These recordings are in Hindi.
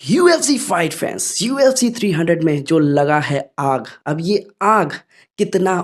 UFC फाइट फैंस UFC 300 में जो लगा है आग, अब ये आग कितना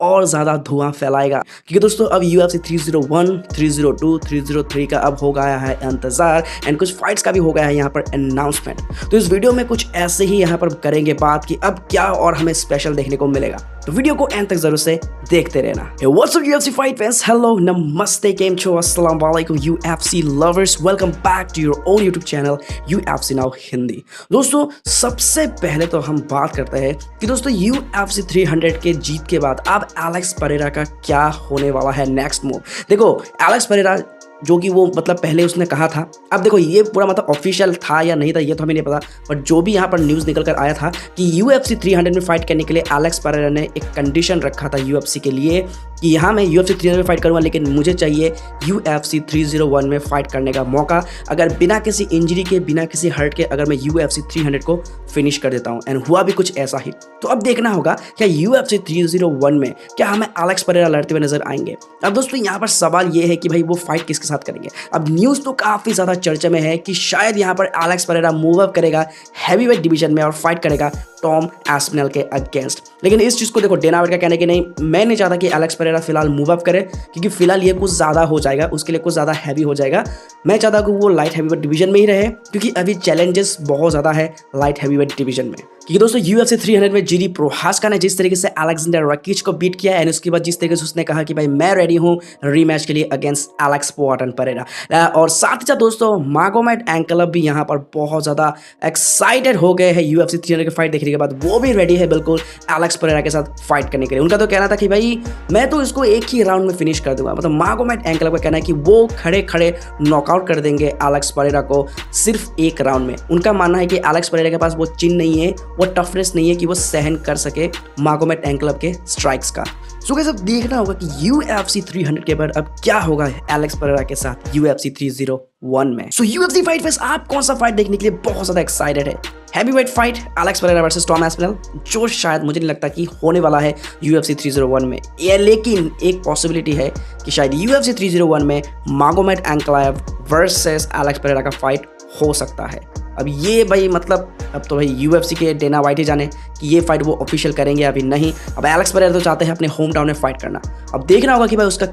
और ज़्यादा धुआं फैलाएगा क्योंकि दोस्तों अब UFC 301, 302, 303 का अब हो गया है इंतज़ार एंड कुछ फाइट्स का भी हो गया है यहाँ पर अनाउंसमेंट। तो इस वीडियो में कुछ ऐसे ही यहाँ पर करेंगे बात कि अब क्या और हमें स्पेशल देखने को मिलेगा, तो वीडियो को एंड तक जरूर से देखते रहना। Hey, what's up UFC fight fans? Hello, namaste, केम छो, अस्सलाम वालेकुम UFC lovers, welcome back to your own YouTube channel UFC Now Hindi. दोस्तों सबसे पहले तो हम बात करते हैं कि दोस्तों UFC 300 के जीत के बाद अब एलेक्स परेरा का क्या होने वाला है नेक्स्ट मूव। देखो एलेक्स परेरा जो कि वो मतलब पहले उसने कहा था, अब देखो ये पूरा मतलब ऑफिशियल था या नहीं था ये तो हमें नहीं पता, बट जो भी यहाँ पर न्यूज़ निकल कर आया था कि UFC 300 में फाइट करने के लिए एलेक्स परेरा ने एक कंडीशन रखा था UFC के लिए कि यहाँ मैं UFC 300 में फाइट करूँगा लेकिन मुझे चाहिए UFC 301 में फाइट करने का मौका, अगर बिना किसी इंजरी के बिना किसी हर्ट के अगर मैं UFC 300 को फिनिश कर देता हूँ। एंड हुआ भी कुछ ऐसा ही। तो अब देखना होगा क्या UFC 301 में क्या हमें एलेक्स परेरा लड़ते हुए नजर आएंगे। अब दोस्तों यहाँ पर सवाल ये है कि भाई वो फाइट किसके साथ करेंगे। अब न्यूज़ तो काफ़ी ज़्यादा चर्चा में है कि शायद यहाँ पर एलेक्स परेरा मूव अप करेगा हैवीवेट डिवीजन में और फाइट करेगा टॉम एस्पिनल के अगेंस्ट। लेकिन इस चीज़ को देखो डेना वाइट का कहना है कि नहीं, मैं नहीं चाहता कि एलेक्स परेरा फिलहाल मूव अप करे क्योंकि फिलहाल ये कुछ ज़्यादा हो जाएगा, उसके लिए कुछ ज़्यादा हैवी हो जाएगा। मैं चाहता कि वो लाइट हैवीवेट डिवीजन में ही रहे क्योंकि अभी चैलेंजेस बहुत ज़्यादा है लाइट हैवीवेट डिवीजन में। क्योंकि दोस्तों UFC 300 में जीरी प्रोहास्का ने जिस तरीके से एलेक्जेंडर रकीच को बीट किया एंड उसके बाद जिस तरीके से उसने कहा कि भाई मैं रेडी हूँ रीमैच के लिए अगेंस्ट एलेक्स पोआटन परेरा, और साथ ही साथ दोस्तों मागोमेड एंकलब भी यहाँ पर बहुत ज़्यादा एक्साइटेड हो गए हैं UFC 300 की फाइट देखने के बाद। वो भी रेडी है बिल्कुल एलेक्स परेरा के साथ फाइट करने के लिए। उनका तो कहना था कि भाई मैं तो इसको एक ही राउंड में फिनिश कर दूंगा। मतलब मागोमेड एंकलब का कहना है कि वो खड़े खड़े नॉकआउट कर देंगे एलेक्स परेरा को सिर्फ एक राउंड में। उनका मानना है कि एलेक्स परेरा के पास वो चिन नहीं है, वो टफनेस नहीं है कि वो सहन कर सके मागोमेड एंकलब के स्ट्राइक्स का। सो गाइस अब देखना होगा कि UFC 300 के बाद अब क्या होगा एलेक्स परेरा के साथ UFC 301 में। सो UFC फाइट फैंस आप कौन सा फाइट देखने के लिए बहुत ज्यादा एक्साइटेड है? Heavyweight fight Alex Pereira versus Tom Aspinall, जो शायद मुझे नहीं लगता कि होने वाला है UFC 301 में, ये लेकिन एक पॉसिबिलिटी है कि शायद UFC 301 में मागोमेड एंकलाव वर्सेस एलेक्स परेरा का फाइट हो सकता है। अब ये भाई मतलब अब तो भाई UFC के डेना वाइट ही जाने कि ये फाइट वो ऑफिशियल करेंगे अभी नहीं। अब एलेक्स परेरा तो चाहते हैं अपने होम टाउन में फाइट करना। अब देखना होगा कि भाई उसका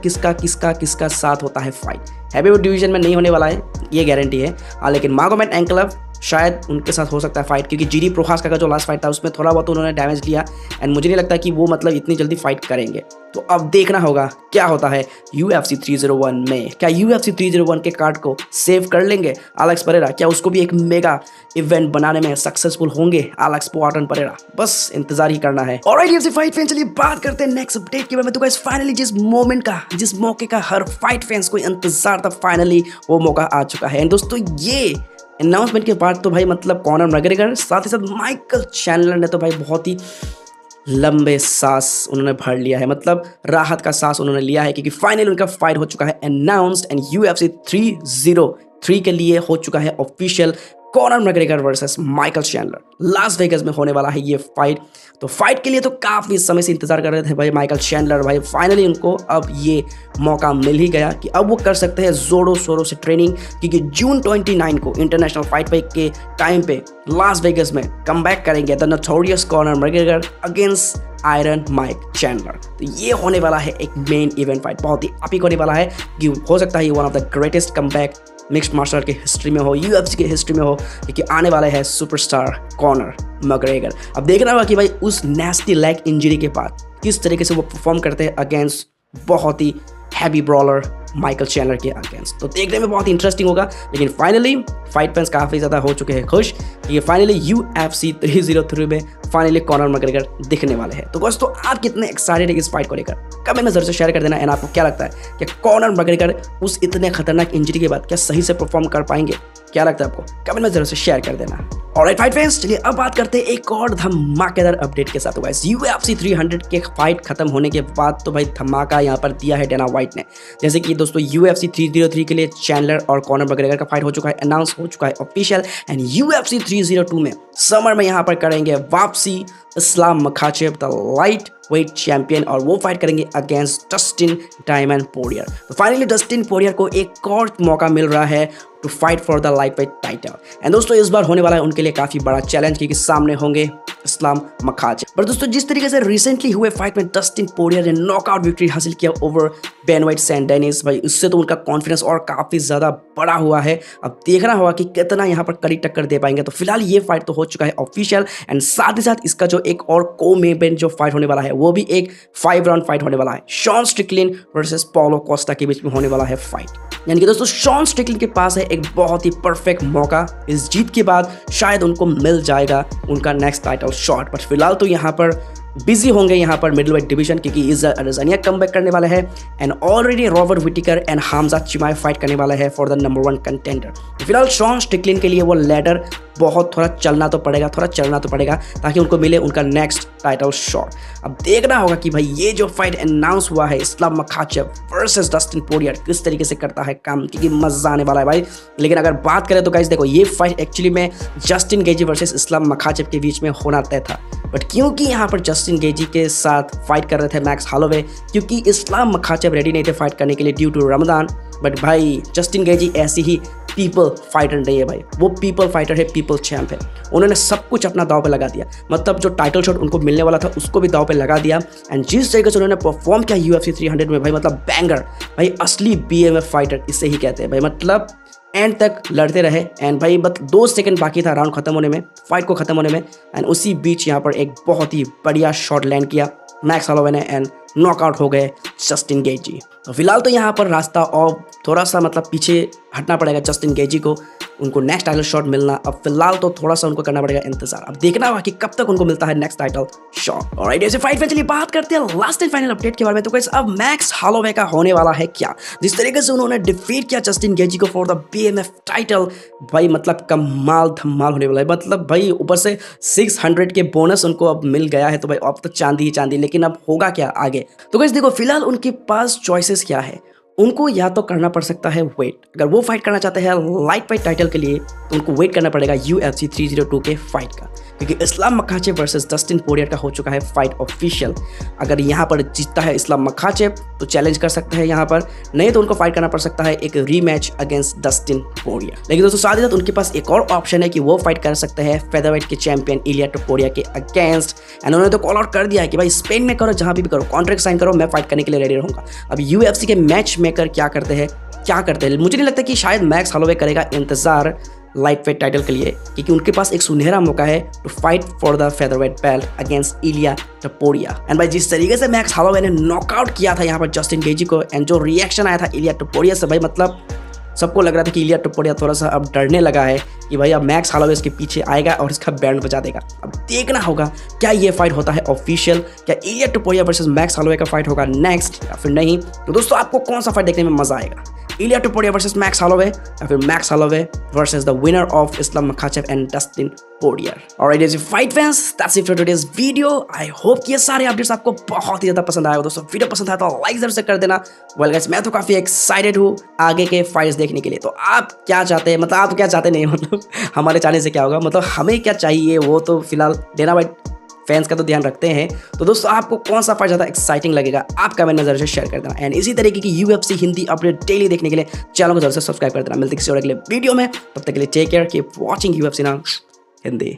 किसका साथ होता है फाइट। हैवीवेट डिवीजन में नहीं होने वाला है ये गारंटी है, लेकिन मागोमेड एंकलव शायद उनके साथ हो सकता है फाइट क्योंकि जीरी प्रोहास्का का जो लास्ट फाइट था उसमें थोड़ा बहुत उन्होंने डैमेज लिया एंड मुझे नहीं लगता कि वो मतलब इतनी जल्दी फाइट करेंगे। तो अब देखना होगा क्या होता है UFC 301 में। क्या UFC 301 के कार्ड को सेव कर लेंगे एलेक्स परेरा? क्या उसको भी एक मेगा इवेंट बनाने में सक्सेसफुल होंगे एलेक्स पोआटन परेरा? बस इंतजार ही करना है। ऑलराइट UFC फाइट फैंस, चलिए बात करते हैं नेक्स्ट अपडेट के बारे में। तो गाइस फाइनली जिस मौके का हर फाइट फैंस को इंतजार था, फाइनली वो मौका आ चुका है। दोस्तों ये अनाउंसमेंट के बाद तो भाई मतलब कॉनर मैकग्रेगर साथ ही साथ माइकल चैंडलर ने तो भाई बहुत ही लंबे सांस उन्होंने भर लिया है, मतलब राहत का सांस उन्होंने लिया है क्योंकि फाइनली उनका फाइट हो चुका है अनाउंस्ड एंड UFC 303 के लिए हो चुका है official. Conor McGregor versus Michael Chandler लास वेगास में होने वाला है ये फाइट। तो फाइट के लिए तो काफ़ी समय से इंतजार कर रहे थे भाई माइकल चैंडलर। भाई फाइनली उनको अब ये मौका मिल ही गया कि अब वो कर सकते हैं जोरों शोरों से ट्रेनिंग क्योंकि जून 29 को इंटरनेशनल फाइट वीक के टाइम पे लास वेगास में कमबैक करेंगे the notorious Conor McGregor against Iron Mike Chandler. तो ये होने वाला है एक मेन इवेंट फाइट, बहुत ही एपिक होने वाला है कि हो सकता है ये one of the greatest comeback mixed martial art की हिस्ट्री में हो, UFC की हिस्ट्री में हो, क्योंकि आने वाले हैं सुपरस्टार कॉनर मैकग्रेगर। अब देखना होगा कि भाई उस नेस्टी लेग इंजरी के बाद किस तरीके से वो परफॉर्म करते हैं अगेंस्ट बहुत ही हैवी ब्रॉलर माइकल चैंडलर के अगेंस्ट। तो देखने में बहुत ही इंटरेस्टिंग होगा। लेकिन फाइनली फाइट फैंस काफ़ी ज़्यादा हो चुके हैं खुश कि ये फाइनली UFC 303 में फाइनली कॉनर मैकग्रेगर दिखने वाले हैं। तो दोस्तों आप कितने एक्साइटेड है इस फाइट को लेकर कमेंट में जरूर से शेयर कर देना। एंड आपको क्या लगता है कि कॉनर मैकग्रेगर उस इतने खतरनाक इंजरी के बाद क्या सही से परफॉर्म कर पाएंगे? क्या लगता है आपको? कमेंट में जरूर से शेयर कर देना। ऑलराइट फाइट फैंस, चलिए अब बात करते हैं एक और धमाकेदार अपडेट के साथ। तो गाइस UFC 300 के फाइट खत्म होने के बाद तो भाई धमाका यहाँ पर दिया है डेना वाइट ने। जैसे कि दोस्तों UFC 303 के लिए चैंडलर और कॉनर मैकग्रेगर का फाइट हो चुका है, अनाउंस हो चुका है ऑफिशियल। एंड UFC 302 में समर में यहाँ पर करेंगे वापसी Islam Makhachev the lightweight champion और वो फाइट करेंगे अगेंस्ट डस्टिन डायमंड पोरियर। तो फाइनली डस्टिन पोरियर को एक और मौका मिल रहा है to fight for the lightweight title. And दोस्तों इस बार होने वाला है उनके लिए काफ़ी बड़ा चैलेंज, क्योंकि सामने होंगे इस्लाम मखाचेव। पर दोस्तों जिस तरीके से रिसेंटली हुए फाइट में डस्टिन पोरियर ने नॉकआउट विक्ट्री हासिल किया over Benoit Saint Denis, भाई उससे तो उनका कॉन्फिडेंस और काफ़ी ज़्यादा बड़ा हुआ है। अब देखना होगा कि कितना यहाँ पर कड़ी टक्कर दे पाएंगे। तो फिलहाल ये फाइट तो हो चुका है ऑफिशियल, एंड साथ ही साथ इसका जो एक और को मेन इवेंट जो फाइट होने वाला है वो भी एक 5 राउंड फाइट होने वाला है। शॉन स्ट्रिकलिन वर्सेस पॉलो कोस्टा के बीच में होने वाला है फाइट। यानी कि दोस्तों शॉन स्ट्रिकलिन के पास है एक बहुत ही परफेक्ट मौका, इस जीत के बाद शायद उनको मिल जाएगा उनका नेक्स्ट टाइटल शॉट। बट फिलहाल तो यहाँ पर बिजी होंगे यहाँ पर मिडलवेट डिवीजन, क्योंकि इज़राइल अडेसानिया कमबैक करने वाले हैं and already Robert Whittaker and Hamzat Chimaev fight करने वाले हैं फॉर द नंबर 1 कंटेंडर। फिलहाल शॉन स्ट्रिकलिन के लिए वो लैडर बहुत थोड़ा चलना तो पड़ेगा ताकि उनको मिले उनका नेक्स्ट टाइटल शॉट। अब देखना होगा कि भाई ये जो फाइट अनाउंस हुआ है Islam Makhachev versus Dustin Poirier किस तरीके से करता है काम, क्योंकि मजा आने वाला है भाई। लेकिन अगर बात करें तो गाइस देखो ये फाइट एक्चुअली में Justin Gaethje versus Islam Makhachev के बीच में होना तय था, बट क्योंकि यहाँ पर जस्टिन गेजी के साथ फाइट कर रहे थे मैक्स हॉलोवे, क्योंकि इस्लाम मखाचेव रेडी नहीं थे फाइट करने के लिए ड्यू टू रमजान। बट भाई जस्टिन गेजी ऐसी ही पीपल फाइटर नहीं है भाई, वो पीपल फाइटर है, पीपल चैंप है। उन्होंने सब कुछ अपना दाव पे लगा दिया, मतलब जो टाइटल शॉट उनको मिलने वाला था उसको भी दाव पे लगा दिया। एंड जिस तरीके से उन्होंने परफॉर्म किया UFC 300 में भाई, मतलब बैंगर भाई, असली BMF फाइटर इसे ही कहते हैं भाई। मतलब एंड तक लड़ते रहे एंड भाई बस 2 सेकंड बाकी था राउंड खत्म होने में, फाइट को खत्म होने में, एंड उसी बीच यहाँ पर एक बहुत ही बढ़िया शॉट लैंड किया मैक्स हॉलोवे ने एंड नॉकआउट हो गए जस्टिन गेजी। तो फिलहाल तो यहाँ पर रास्ता और थोड़ा सा मतलब पीछे हटना पड़ेगा जस्टिन गेजी को, उनको नेक्स्ट टाइटल शॉट मिलना। अब फिलहाल तो थोड़ा सा उनको करना पड़ेगा इंतजार, अब देखना होगा कि कब तक उनको मिलता है नेक्स्ट टाइटल शॉट। ऑलराइट, ऐसे फाइट में चलिए बात करते हैं लास्ट एंड फाइनल अपडेट के बारे में। तो गाइस अब मैक्स हॉलोवे का होने वाला है क्या, जिस तरीके से उन्होंने डिफीट किया जस्टिन गेजी को फॉर द BMF टाइटल, भाई मतलब कमाल धमाल होने वाला है। मतलब भाई ऊपर से 600 के बोनस उनको अब मिल गया है, तो भाई अब तो चांदी ही चांदी। लेकिन अब होगा क्या आगे, तो गाइस देखो फिलहाल उनके पास चॉइसेस क्या है। उनको या तो करना पड़ सकता है वेट, अगर वो फाइट करना चाहते हैं लाइट वेट टाइटल के लिए तो उनको वेट करना पड़ेगा UFC 302 के फाइट का, क्योंकि Islam Makhachev versus Dustin Poirier का हो चुका है फाइट ऑफिशियल। अगर यहाँ पर जीतता है इस्लाम मखाचेव तो चैलेंज कर सकते हैं यहाँ पर, नहीं तो उनको फाइट करना पड़ सकता है एक रीमैच अगेंस्ट डस्टिन पोरियर। लेकिन दोस्तों साथ ही साथ उनके पास एक और ऑप्शन है कि वो फाइट कर सकते हैं फेदरवेट के चैंपियन इलिया टोपुरिया के अगेंस्ट। एंड उन्होंने तो कॉल आउट कर दिया है कि भाई स्पेन में करो, जहाँ भी करो, कॉन्ट्रैक्ट साइन करो, मैं फाइट करने के लिए रेडी रहूँगा। अब UFC के मैच मेकर क्या करते हैं, मुझे नहीं लगता कि शायद मैक्स हॉलोवे करेगा इंतजार लाइट वेट टाइटल के लिए, क्योंकि उनके पास एक सुनहरा मौका है to fight for the featherweight belt against Ilia Topuria. And भाई जिस तरीके से मैक्स हॉलोवे ने नॉकआउट किया था यहाँ पर जस्टिन गेजी को, एंड जो रिएक्शन आया था इलिया टोपुरिया से, भाई मतलब सबको लग रहा था कि इलिया टोपुरिया थोड़ा सा अब डरने लगा है कि भाई अब मैक्स हॉलोवे इसके पीछे आएगा और इसका बैंड बजा देगा। अब देखना होगा क्या ये फाइट होता है ऑफिशियल, क्या इलिया टोपुरिया वर्सेस मैक्स हॉलोवे का फाइट होगा नेक्स्ट या फिर नहीं। तो दोस्तों आपको कौन सा फाइट देखने में मजा आएगा, इलिया टोपुरिया वर्सेस मैक्स हॉलोवे या फिर max Holloway versus the winner of Islam Makhachev and Dustin Poirier. Alright guys fight fans, that's it for today's video. I hope कि ये सारे अपडेट्स आपको बहुत ही ज्यादा पसंद आए। दोस्तों वीडियो पसंद आया तो लाइक जरूर से कर देना। वेल गाइस मैं तो काफी एक्साइटेड हूँ आगे के फाइट्स देखने के लिए। तो आप क्या चाहते हैं, मतलब आप क्या चाहते नहीं, मतलब हमारे चाहने से क्या होगा, मतलब हमें क्या चाहिए वो तो फिलहाल डेना वाइट फैंस का तो ध्यान रखते हैं। तो दोस्तों आपको कौन सा फाइट ज़्यादा एक्साइटिंग लगेगा आप कमेंट में जरूर से शेयर कर देना। एंड इसी तरीके की UFC हिंदी अपडेट डेली देखने के लिए चैनल को जरूर से सब्सक्राइब कर देना। मिलते किसी और अगले वीडियो में, तब तक के लिए take care, keep watching UFC now Hindi.